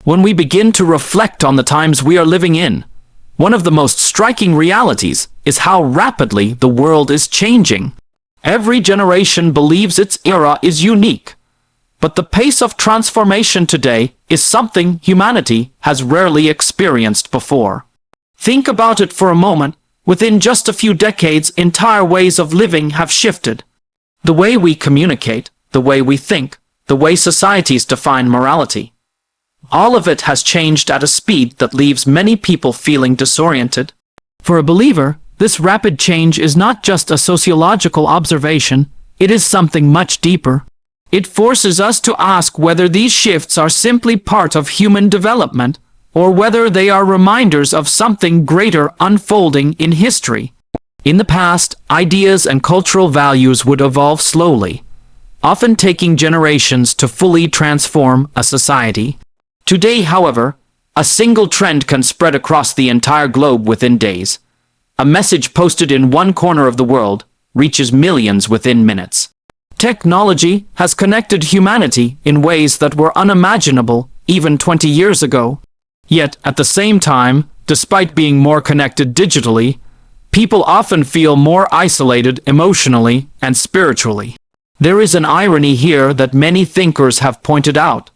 When we begin to reflect on the times we are living in, one of the most striking realities is how rapidly the world is changing. Every generation believes its era is unique, but the pace of transformation today is something humanity has rarely experienced before. Think about it for a moment. Within just a few decades, entire ways of living have shifted. The way we communicate, the way we think, the way societies define morality. All of it has changed at a speed that leaves many people feeling disoriented. For a believer, this rapid change is not just a sociological observation, it is something much deeper. It forces us to ask whether these shifts are simply part of human development, or whether they are reminders of something greater unfolding in history. In the past, ideas and cultural values would evolve slowly, often taking generations to fully transform a society. Today, however, a single trend can spread across the entire globe within days. A message posted in one corner of the world reaches millions within minutes. Technology has connected humanity in ways that were unimaginable even 20 years ago. Yet, at the same time, despite being more connected digitally, people often feel more isolated emotionally and spiritually. There is an irony here that many thinkers have pointed out.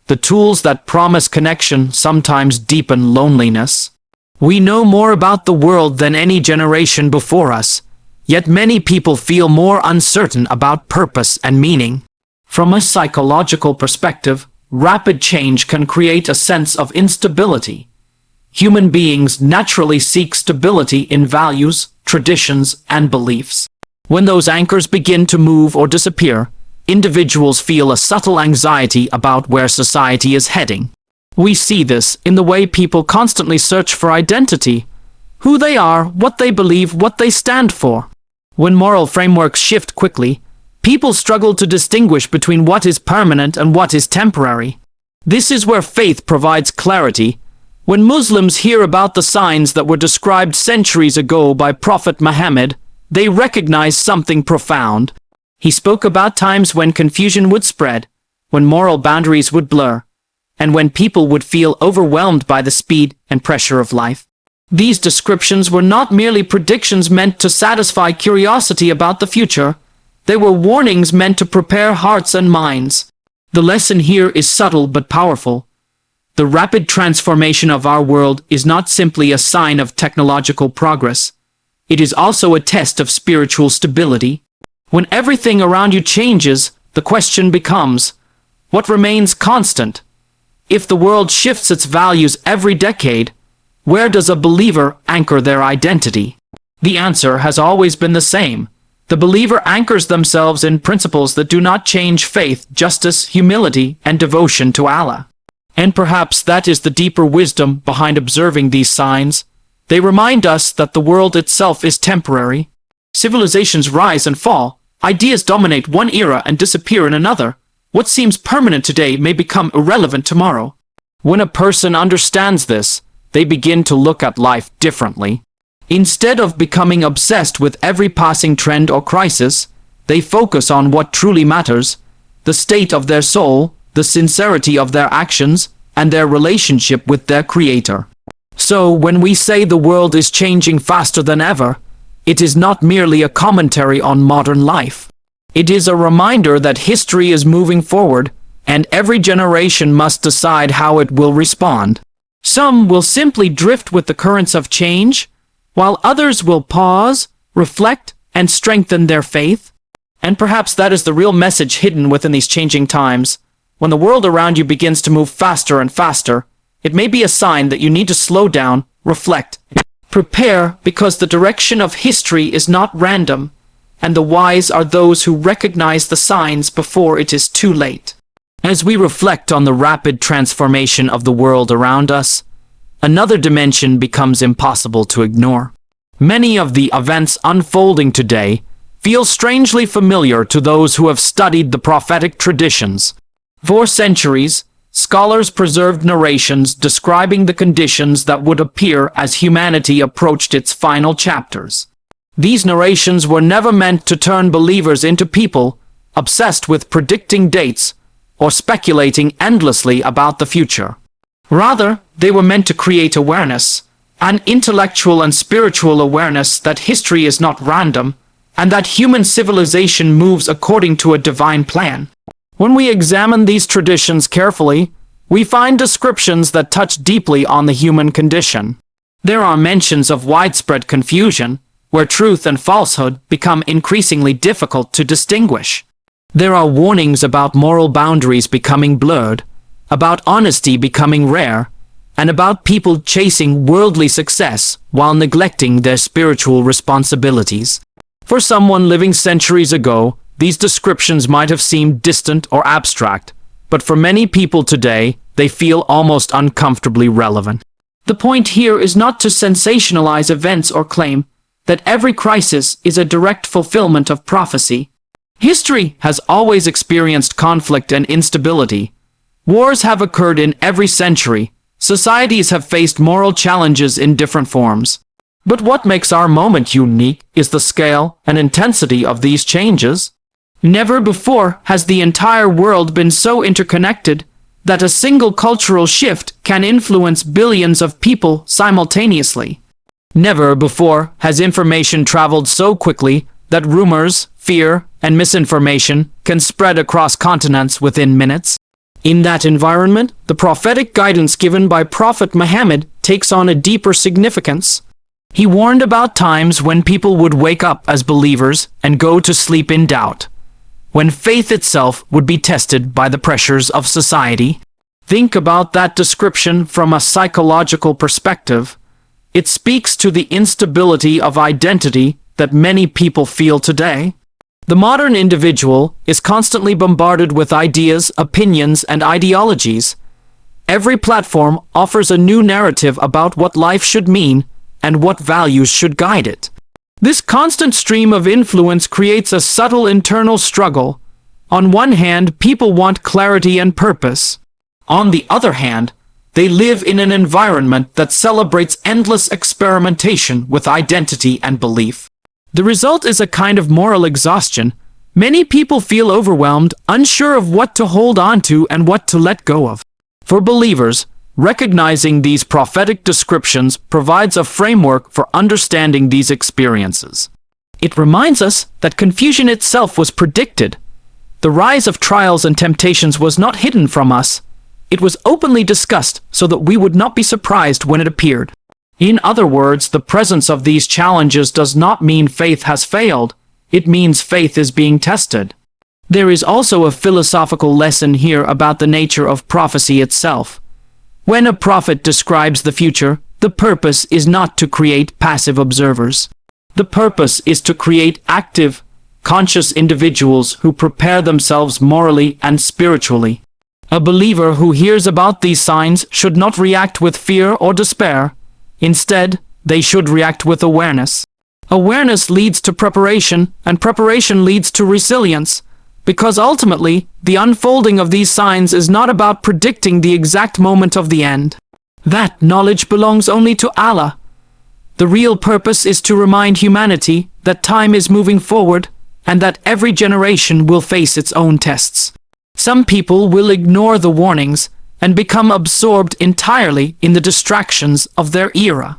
The tools that promise connection sometimes deepen loneliness. We know more about the world than any generation before us, yet many people feel more uncertain about purpose and meaning. From a psychological perspective, rapid change can create a sense of instability. Human beings naturally seek stability in values, traditions, and beliefs. When those anchors begin to move or disappear, individuals feel a subtle anxiety about where society is heading. We see this in the way people constantly search for identity, who they are, what they believe, what they stand for. When moral frameworks shift quickly, people struggle to distinguish between what is permanent and what is temporary. This is where faith provides clarity. When Muslims hear about the signs that were described centuries ago by Prophet Muhammad, they recognize something profound. He spoke about times when confusion would spread, when moral boundaries would blur, and when people would feel overwhelmed by the speed and pressure of life. These descriptions were not merely predictions meant to satisfy curiosity about the future. They were warnings meant to prepare hearts and minds. The lesson here is subtle but powerful. The rapid transformation of our world is not simply a sign of technological progress. It is also a test of spiritual stability. When everything around you changes, the question becomes, what remains constant? If the world shifts its values every decade, where does a believer anchor their identity? The answer has always been the same. The believer anchors themselves in principles that do not change: faith, justice, humility, and devotion to Allah. And perhaps that is the deeper wisdom behind observing these signs. They remind us that the world itself is temporary. Civilizations rise and fall. Ideas dominate one era and disappear in another. What seems permanent today may become irrelevant tomorrow. When a person understands this, they begin to look at life differently. Instead of becoming obsessed with every passing trend or crisis, they focus on what truly matters: the state of their soul, the sincerity of their actions, and their relationship with their Creator. So, when we say the world is changing faster than ever, it is not merely a commentary on modern life. It is a reminder that history is moving forward, and every generation must decide how it will respond. Some will simply drift with the currents of change, while others will pause, reflect, and strengthen their faith. And perhaps that is the real message hidden within these changing times. When the world around you begins to move faster and faster, it may be a sign that you need to slow down, reflect, prepare, because the direction of history is not random, and the wise are those who recognize the signs before it is too late. As we reflect on the rapid transformation of the world around us, another dimension becomes impossible to ignore. Many of the events unfolding today feel strangely familiar to those who have studied the prophetic traditions. For centuries, scholars preserved narrations describing the conditions that would appear as humanity approached its final chapters. These narrations were never meant to turn believers into people obsessed with predicting dates or speculating endlessly about the future. Rather, they were meant to create awareness, an intellectual and spiritual awareness that history is not random, and that human civilization moves according to a divine plan. When we examine these traditions carefully, we find descriptions that touch deeply on the human condition. There are mentions of widespread confusion, where truth and falsehood become increasingly difficult to distinguish. There are warnings about moral boundaries becoming blurred, about honesty becoming rare, and about people chasing worldly success while neglecting their spiritual responsibilities. For someone living centuries ago, these descriptions might have seemed distant or abstract, but for many people today, they feel almost uncomfortably relevant. The point here is not to sensationalize events or claim that every crisis is a direct fulfillment of prophecy. History has always experienced conflict and instability. Wars have occurred in every century. Societies have faced moral challenges in different forms. But what makes our moment unique is the scale and intensity of these changes. Never before has the entire world been so interconnected that a single cultural shift can influence billions of people simultaneously. Never before has information traveled so quickly that rumors, fear, and misinformation can spread across continents within minutes. In that environment, the prophetic guidance given by Prophet Muhammad takes on a deeper significance. He warned about times when people would wake up as believers and go to sleep in doubt, when faith itself would be tested by the pressures of society. Think about that description from a psychological perspective. It speaks to the instability of identity that many people feel today. The modern individual is constantly bombarded with ideas, opinions, and ideologies. Every platform offers a new narrative about what life should mean and what values should guide it. This constant stream of influence creates a subtle internal struggle. On one hand, people want clarity and purpose. On the other hand, they live in an environment that celebrates endless experimentation with identity and belief. The result is a kind of moral exhaustion. Many people feel overwhelmed, unsure of what to hold on to and what to let go of. For believers, recognizing these prophetic descriptions provides a framework for understanding these experiences. It reminds us that confusion itself was predicted. The rise of trials and temptations was not hidden from us. It was openly discussed so that we would not be surprised when it appeared. In other words, the presence of these challenges does not mean faith has failed. It means faith is being tested. There is also a philosophical lesson here about the nature of prophecy itself. When a prophet describes the future, the purpose is not to create passive observers. The purpose is to create active, conscious individuals who prepare themselves morally and spiritually. A believer who hears about these signs should not react with fear or despair. Instead, they should react with awareness. Awareness leads to preparation, and preparation leads to resilience, because ultimately, the unfolding of these signs is not about predicting the exact moment of the end. That knowledge belongs only to Allah. The real purpose is to remind humanity that time is moving forward, and that every generation will face its own tests. Some people will ignore the warnings and become absorbed entirely in the distractions of their era.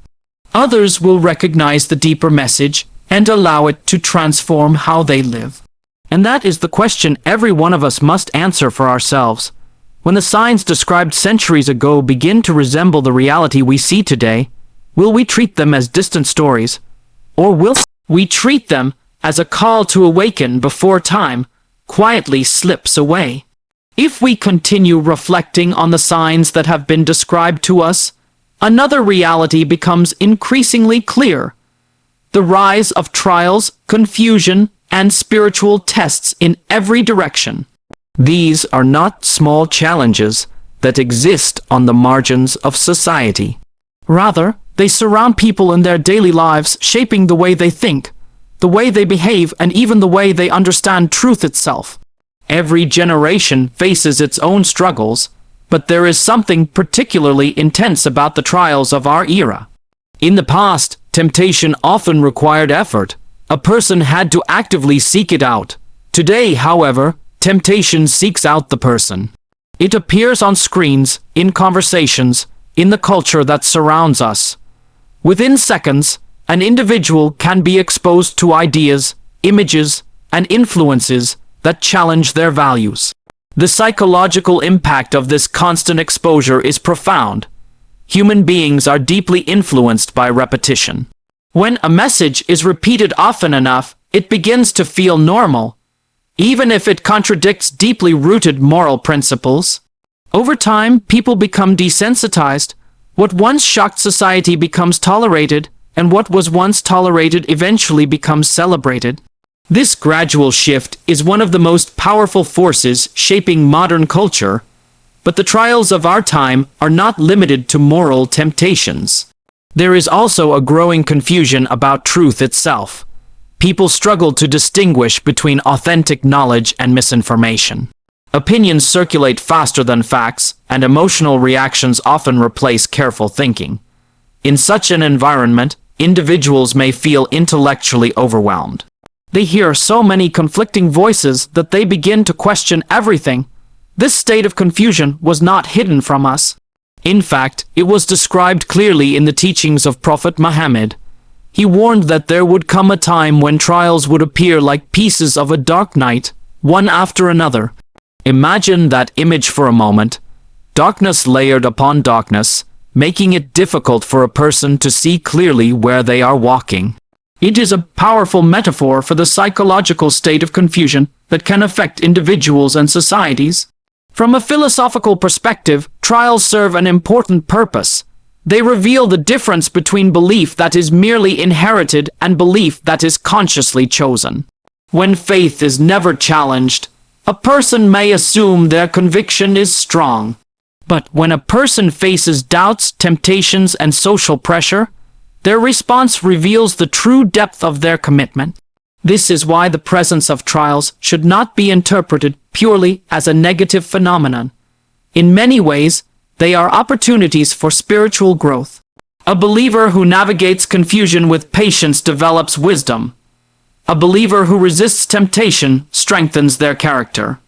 Others will recognize the deeper message and allow it to transform how they live. And that is the question every one of us must answer for ourselves. When the signs described centuries ago begin to resemble the reality we see today, will we treat them as distant stories, or will we treat them as a call to awaken before time quietly slips away? If we continue reflecting on the signs that have been described to us, another reality becomes increasingly clear. The rise of trials, confusion, and spiritual tests in every direction. These are not small challenges that exist on the margins of society. Rather, they surround people in their daily lives, shaping the way they think, the way they behave, and even the way they understand truth itself. Every generation faces its own struggles, but there is something particularly intense about the trials of our era. In the past, temptation often required effort. A person had to actively seek it out. Today, however, temptation seeks out the person. It appears on screens, in conversations, in the culture that surrounds us. Within seconds, an individual can be exposed to ideas, images, and influences that challenge their values. The psychological impact of this constant exposure is profound. Human beings are deeply influenced by repetition. When a message is repeated often enough, it begins to feel normal, even if it contradicts deeply rooted moral principles. Over time, people become desensitized. What once shocked society becomes tolerated, and what was once tolerated eventually becomes celebrated. This gradual shift is one of the most powerful forces shaping modern culture, but the trials of our time are not limited to moral temptations. There is also a growing confusion about truth itself. People struggle to distinguish between authentic knowledge and misinformation. Opinions circulate faster than facts, and emotional reactions often replace careful thinking. In such an environment, individuals may feel intellectually overwhelmed. They hear so many conflicting voices that they begin to question everything. This state of confusion was not hidden from us. In fact, it was described clearly in the teachings of Prophet Muhammad. He warned that there would come a time when trials would appear like pieces of a dark night, one after another. Imagine that image for a moment. Darkness layered upon darkness, making it difficult for a person to see clearly where they are walking. It is a powerful metaphor for the psychological state of confusion that can affect individuals and societies. From a philosophical perspective, trials serve an important purpose. They reveal the difference between belief that is merely inherited and belief that is consciously chosen. When faith is never challenged, a person may assume their conviction is strong. But when a person faces doubts, temptations, and social pressure, their response reveals the true depth of their commitment. This is why the presence of trials should not be interpreted purely as a negative phenomenon. In many ways, they are opportunities for spiritual growth. A believer who navigates confusion with patience develops wisdom. A believer who resists temptation strengthens their character.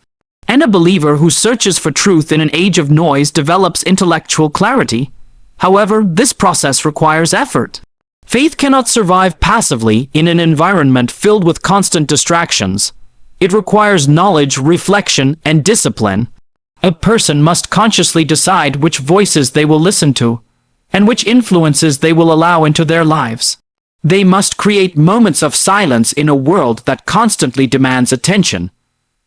And a believer who searches for truth in an age of noise develops intellectual clarity. However, this process requires effort. Faith cannot survive passively in an environment filled with constant distractions. It requires knowledge, reflection, and discipline. A person must consciously decide which voices they will listen to, and which influences they will allow into their lives. They must create moments of silence in a world that constantly demands attention.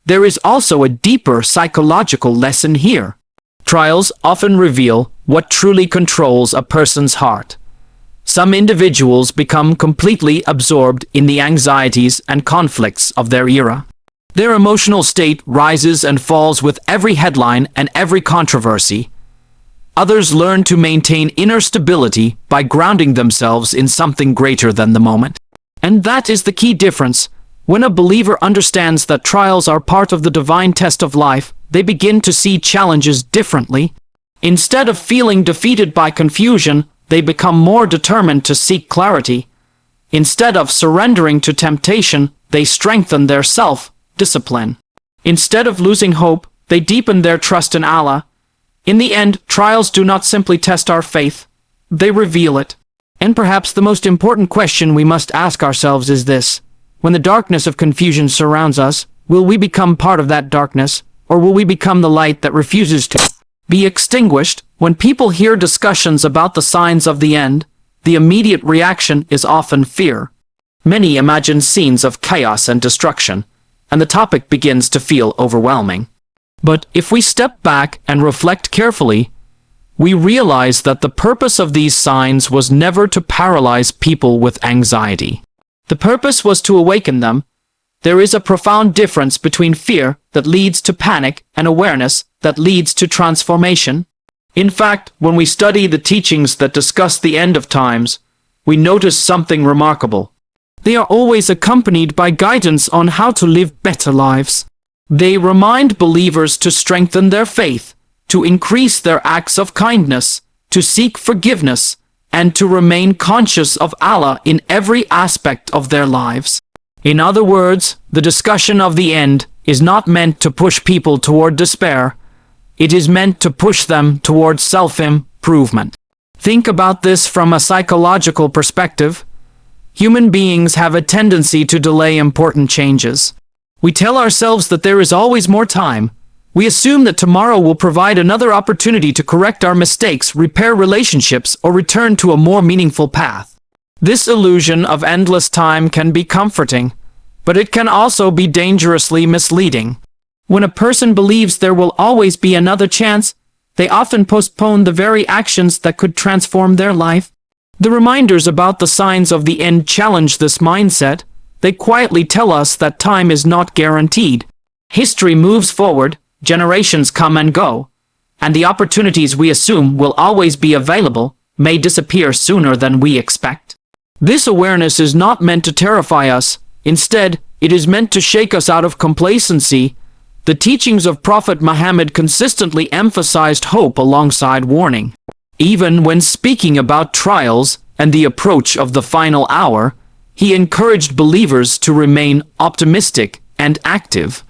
There is also a deeper psychological lesson here. Trials often reveal what truly controls a person's heart. Some individuals become completely absorbed in the anxieties and conflicts of their era. Their emotional state rises and falls with every headline and every controversy. Others learn to maintain inner stability by grounding themselves in something greater than the moment. And that is the key difference. When a believer understands that trials are part of the divine test of life, they begin to see challenges differently. Instead of feeling defeated by confusion, they become more determined to seek clarity. Instead of surrendering to temptation, they strengthen their self-discipline. Instead of losing hope, they deepen their trust in Allah. In the end, trials do not simply test our faith, they reveal it. And perhaps the most important question we must ask ourselves is this: when the darkness of confusion surrounds us, will we become part of that darkness, or will we become the light that refuses to be extinguished? When people hear discussions about the signs of the end, the immediate reaction is often fear. Many imagine scenes of chaos and destruction, and the topic begins to feel overwhelming. But if we step back and reflect carefully, we realize that the purpose of these signs was never to paralyze people with anxiety. The purpose was to awaken them. There is a profound difference between fear that leads to panic and awareness that leads to transformation. In fact, when we study the teachings that discuss the end of times, we notice something remarkable. They are always accompanied by guidance on how to live better lives. They remind believers to strengthen their faith, to increase their acts of kindness, to seek forgiveness, and to remain conscious of Allah in every aspect of their lives. In other words, the discussion of the end is not meant to push people toward despair, It is meant to push them towards self-improvement. Think about this from a psychological perspective. Human beings have a tendency to delay important changes. We tell ourselves that there is always more time. We assume that tomorrow will provide another opportunity to correct our mistakes, repair relationships, or return to a more meaningful path. This illusion of endless time can be comforting, but it can also be dangerously misleading. When a person believes there will always be another chance, they often postpone the very actions that could transform their life. The reminders about the signs of the end challenge this mindset. They quietly tell us that time is not guaranteed. History moves forward, generations come and go, and the opportunities we assume will always be available may disappear sooner than we expect. This awareness is not meant to terrify us. Instead, it is meant to shake us out of complacency. The teachings of Prophet Muhammad consistently emphasized hope alongside warning. Even when speaking about trials and the approach of the final hour, he encouraged believers to remain optimistic and active.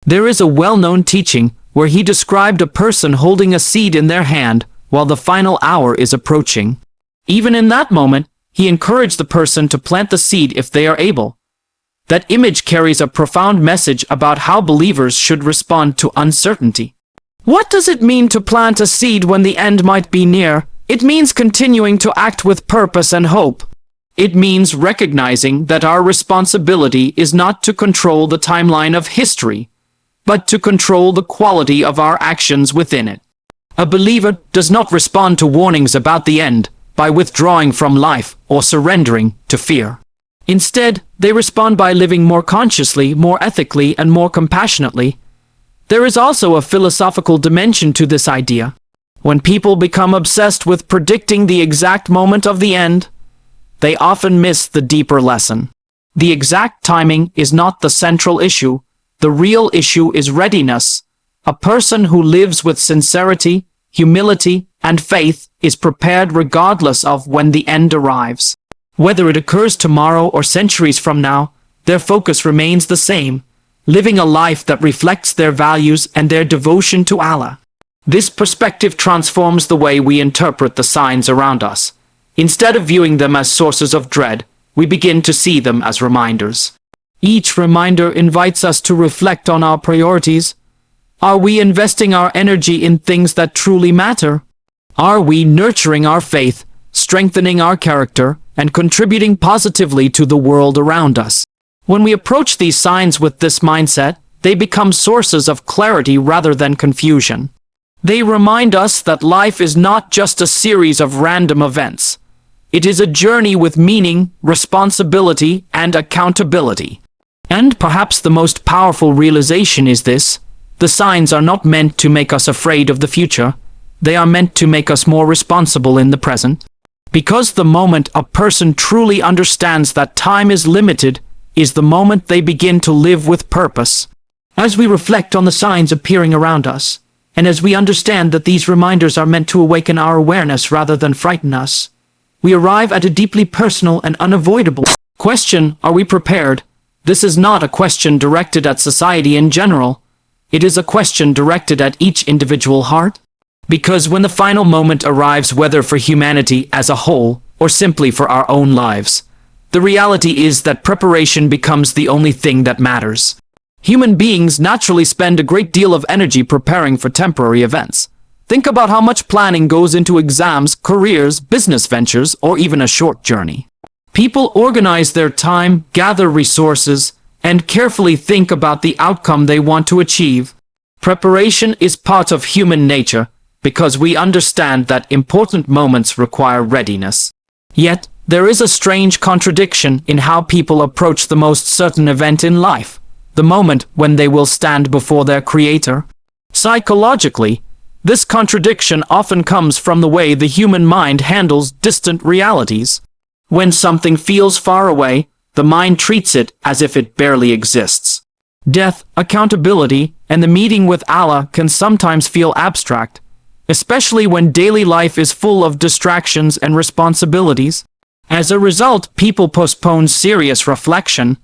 There is a well-known teaching where he described a person holding a seed in their hand while the final hour is approaching. Even in that moment, he encouraged the person to plant the seed if they are able. That image carries a profound message about how believers should respond to uncertainty. What does it mean to plant a seed when the end might be near? It means continuing to act with purpose and hope. It means recognizing that our responsibility is not to control the timeline of history, but to control the quality of our actions within it. A believer does not respond to warnings about the end by withdrawing from life or surrendering to fear. Instead, they respond by living more consciously, more ethically, and more compassionately. There is also a philosophical dimension to this idea. When people become obsessed with predicting the exact moment of the end, they often miss the deeper lesson. The exact timing is not the central issue. The real issue is readiness. A person who lives with sincerity, humility, and faith is prepared regardless of when the end arrives. Whether it occurs tomorrow or centuries from now, their focus remains the same, living a life that reflects their values and their devotion to Allah. This perspective transforms the way we interpret the signs around us. Instead of viewing them as sources of dread, we begin to see them as reminders. Each reminder invites us to reflect on our priorities. Are we investing our energy in things that truly matter? Are we nurturing our faith, strengthening our character, and contributing positively to the world around us? When we approach these signs with this mindset, they become sources of clarity rather than confusion. They remind us that life is not just a series of random events. It is a journey with meaning, responsibility, and accountability. And perhaps the most powerful realization is this: the signs are not meant to make us afraid of the future. They are meant to make us more responsible in the present. Because the moment a person truly understands that time is limited is the moment they begin to live with purpose. As we reflect on the signs appearing around us, and as we understand that these reminders are meant to awaken our awareness rather than frighten us, we arrive at a deeply personal and unavoidable question: are we prepared? This is not a question directed at society in general. It is a question directed at each individual heart. Because when the final moment arrives, whether for humanity as a whole or simply for our own lives, the reality is that preparation becomes the only thing that matters. Human beings naturally spend a great deal of energy preparing for temporary events. Think about how much planning goes into exams, careers, business ventures, or even a short journey. People organize their time, gather resources, and carefully think about the outcome they want to achieve. Preparation is part of human nature, because we understand that important moments require readiness. Yet, there is a strange contradiction in how people approach the most certain event in life, the moment when they will stand before their Creator. Psychologically, this contradiction often comes from the way the human mind handles distant realities. When something feels far away, the mind treats it as if it barely exists. Death, accountability, and the meeting with Allah can sometimes feel abstract, especially when daily life is full of distractions and responsibilities. As a result, people postpone serious reflection.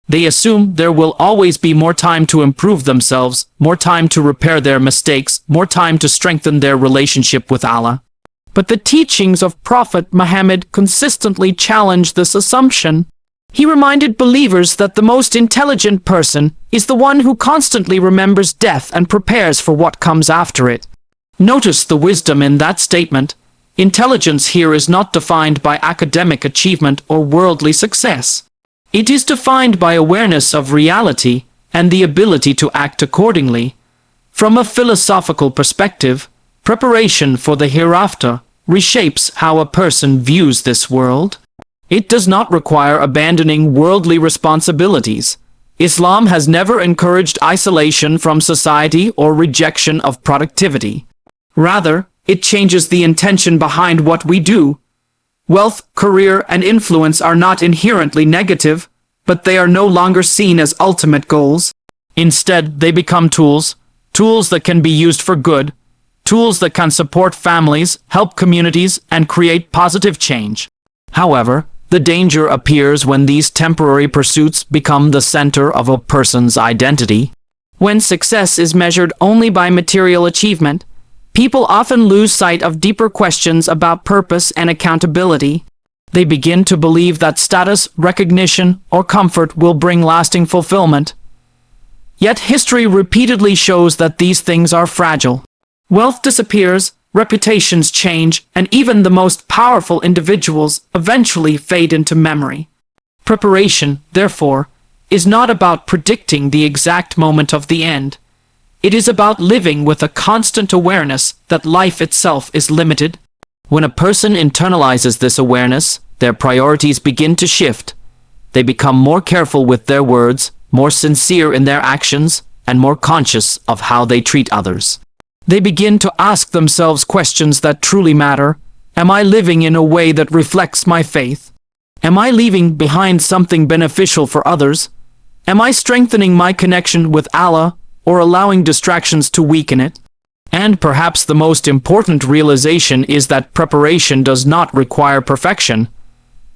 They assume there will always be more time to improve themselves, more time to repair their mistakes, more time to strengthen their relationship with Allah. But the teachings of Prophet Muhammad consistently challenge this assumption. He reminded believers that the most intelligent person is the one who constantly remembers death and prepares for what comes after it. Notice the wisdom in that statement. Intelligence here is not defined by academic achievement or worldly success. It is defined by awareness of reality and the ability to act accordingly. From a philosophical perspective, preparation for the hereafter reshapes how a person views this world. It does not require abandoning worldly responsibilities. Islam has never encouraged isolation from society or rejection of productivity. Rather, it changes the intention behind what we do. Wealth, career, and influence are not inherently negative, but they are no longer seen as ultimate goals. Instead, they become tools that can be used for good, tools that can support families, help communities, and create positive change. However, the danger appears when these temporary pursuits become the center of a person's identity. When success is measured only by material achievement, people often lose sight of deeper questions about purpose and accountability. They begin to believe that status, recognition, or comfort will bring lasting fulfillment. Yet history repeatedly shows that these things are fragile. Wealth disappears, reputations change, and even the most powerful individuals eventually fade into memory. Preparation, therefore, is not about predicting the exact moment of the end. It is about living with a constant awareness that life itself is limited. When a person internalizes this awareness, their priorities begin to shift. They become more careful with their words, more sincere in their actions, and more conscious of how they treat others. They begin to ask themselves questions that truly matter. Am I living in a way that reflects my faith? Am I leaving behind something beneficial for others? Am I strengthening my connection with Allah, or allowing distractions to weaken it? And perhaps the most important realization is that preparation does not require perfection.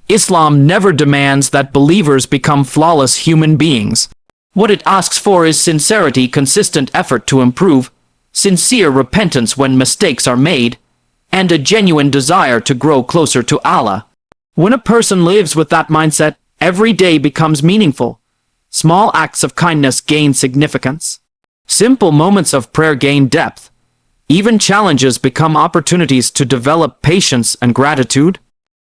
Islam never demands that believers become flawless human beings. What it asks for is sincerity, consistent effort to improve, sincere repentance when mistakes are made, and a genuine desire to grow closer to Allah. When a person lives with that mindset, every day becomes meaningful. Small acts of kindness gain significance. Simple moments of prayer gain depth. Even challenges become opportunities to develop patience and gratitude.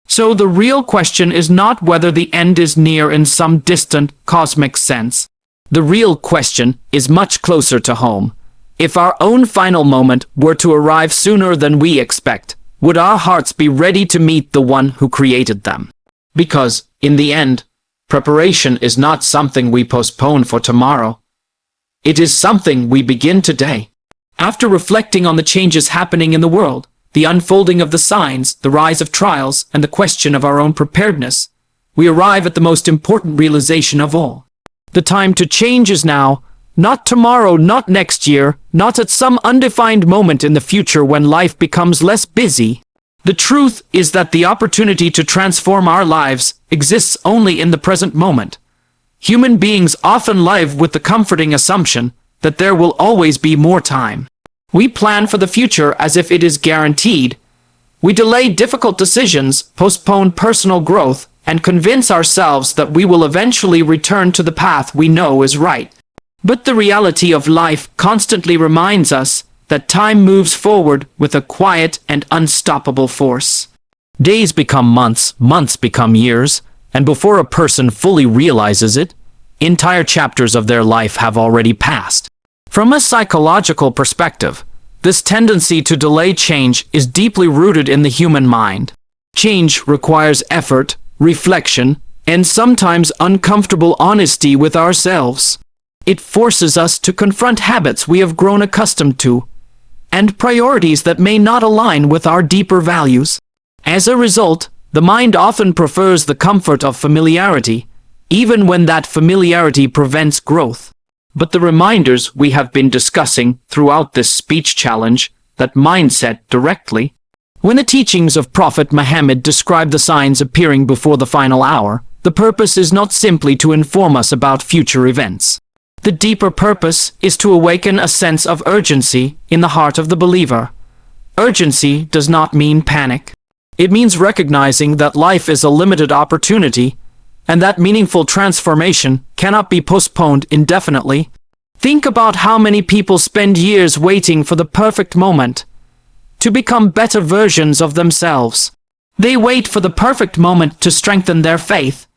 So the real question is not whether the end is near in some distant, cosmic sense. The real question is much closer to home. If our own final moment were to arrive sooner than we expect, would our hearts be ready to meet the one who created them? Because, in the end, preparation is not something we postpone for tomorrow. It is something we begin today. After reflecting on the changes happening in the world, the unfolding of the signs, the rise of trials, and the question of our own preparedness, we arrive at the most important realization of all. The time to change is now, not tomorrow, not next year, not at some undefined moment in the future when life becomes less busy. The truth is that the opportunity to transform our lives exists only in the present moment. Human beings often live with the comforting assumption that there will always be more time. We plan for the future as if it is guaranteed. We delay difficult decisions, postpone personal growth, and convince ourselves that we will eventually return to the path we know is right. But the reality of life constantly reminds us that time moves forward with a quiet and unstoppable force. Days become months, months become years, and before a person fully realizes it, entire chapters of their life have already passed. From a psychological perspective, this tendency to delay change is deeply rooted in the human mind. Change requires effort, reflection, and sometimes uncomfortable honesty with ourselves. It forces us to confront habits we have grown accustomed to, and priorities that may not align with our deeper values. As a result, the mind often prefers the comfort of familiarity, even when that familiarity prevents growth. But the reminders we have been discussing throughout this speech challenge that mindset directly. When the teachings of Prophet Muhammad describe the signs appearing before the final hour, The purpose is not simply to inform us about future events. The deeper purpose is to awaken a sense of urgency in the heart of the believer. Urgency does not mean panic. It means recognizing that life is a limited opportunity, and that meaningful transformation cannot be postponed indefinitely. Think about how many people spend years waiting for the perfect moment to become better versions of themselves. They wait for the perfect moment to strengthen their faith,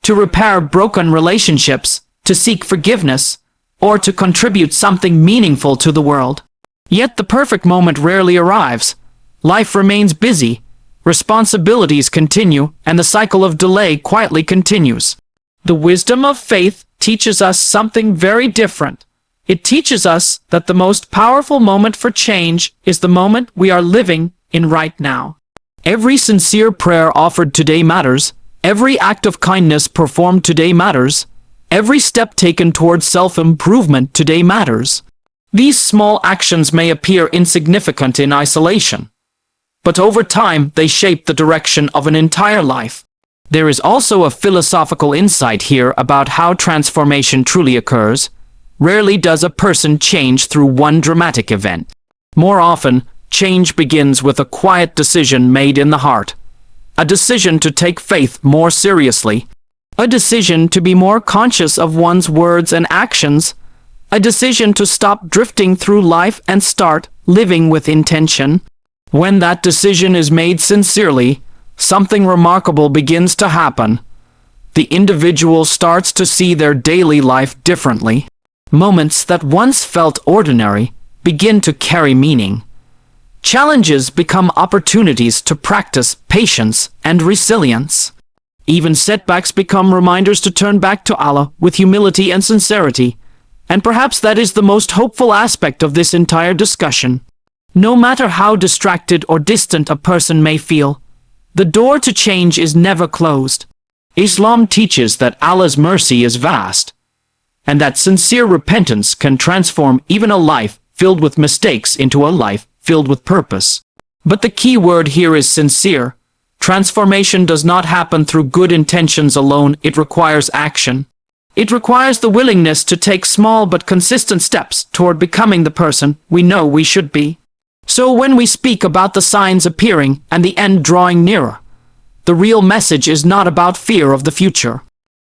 to repair broken relationships, to seek forgiveness, or to contribute something meaningful to the world. Yet the perfect moment rarely arrives. Life remains busy, responsibilities continue, and the cycle of delay quietly continues. The wisdom of faith teaches us something very different. It teaches us that the most powerful moment for change is the moment we are living in right now. Every sincere prayer offered today matters. Every act of kindness performed today matters. Every step taken towards self-improvement today matters. These small actions may appear insignificant in isolation, but over time they shape the direction of an entire life. There is also a philosophical insight here about how transformation truly occurs. Rarely does a person change through one dramatic event. More often, change begins with a quiet decision made in the heart. A decision to take faith more seriously. A decision to be more conscious of one's words and actions. A decision to stop drifting through life and start living with intention. When that decision is made sincerely, something remarkable begins to happen. The individual starts to see their daily life differently. Moments that once felt ordinary begin to carry meaning. Challenges become opportunities to practice patience and resilience. Even setbacks become reminders to turn back to Allah with humility and sincerity. And perhaps that is the most hopeful aspect of this entire discussion. No matter how distracted or distant a person may feel, the door to change is never closed. Islam teaches that Allah's mercy is vast, and that sincere repentance can transform even a life filled with mistakes into a life filled with purpose. But the key word here is sincere. Transformation does not happen through good intentions alone. It requires action. It requires the willingness to take small but consistent steps toward becoming the person we know we should be. So when we speak about the signs appearing and the end drawing nearer, the real message is not about fear of the future.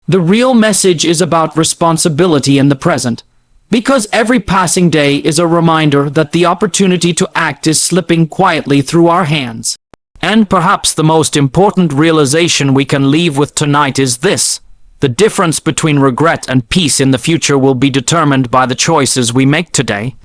The real message is about responsibility in the present, because every passing day is a reminder that the opportunity to act is slipping quietly through our hands. And perhaps the most important realization we can leave with tonight is this: the difference between regret and peace in the future will be determined by the choices we make today.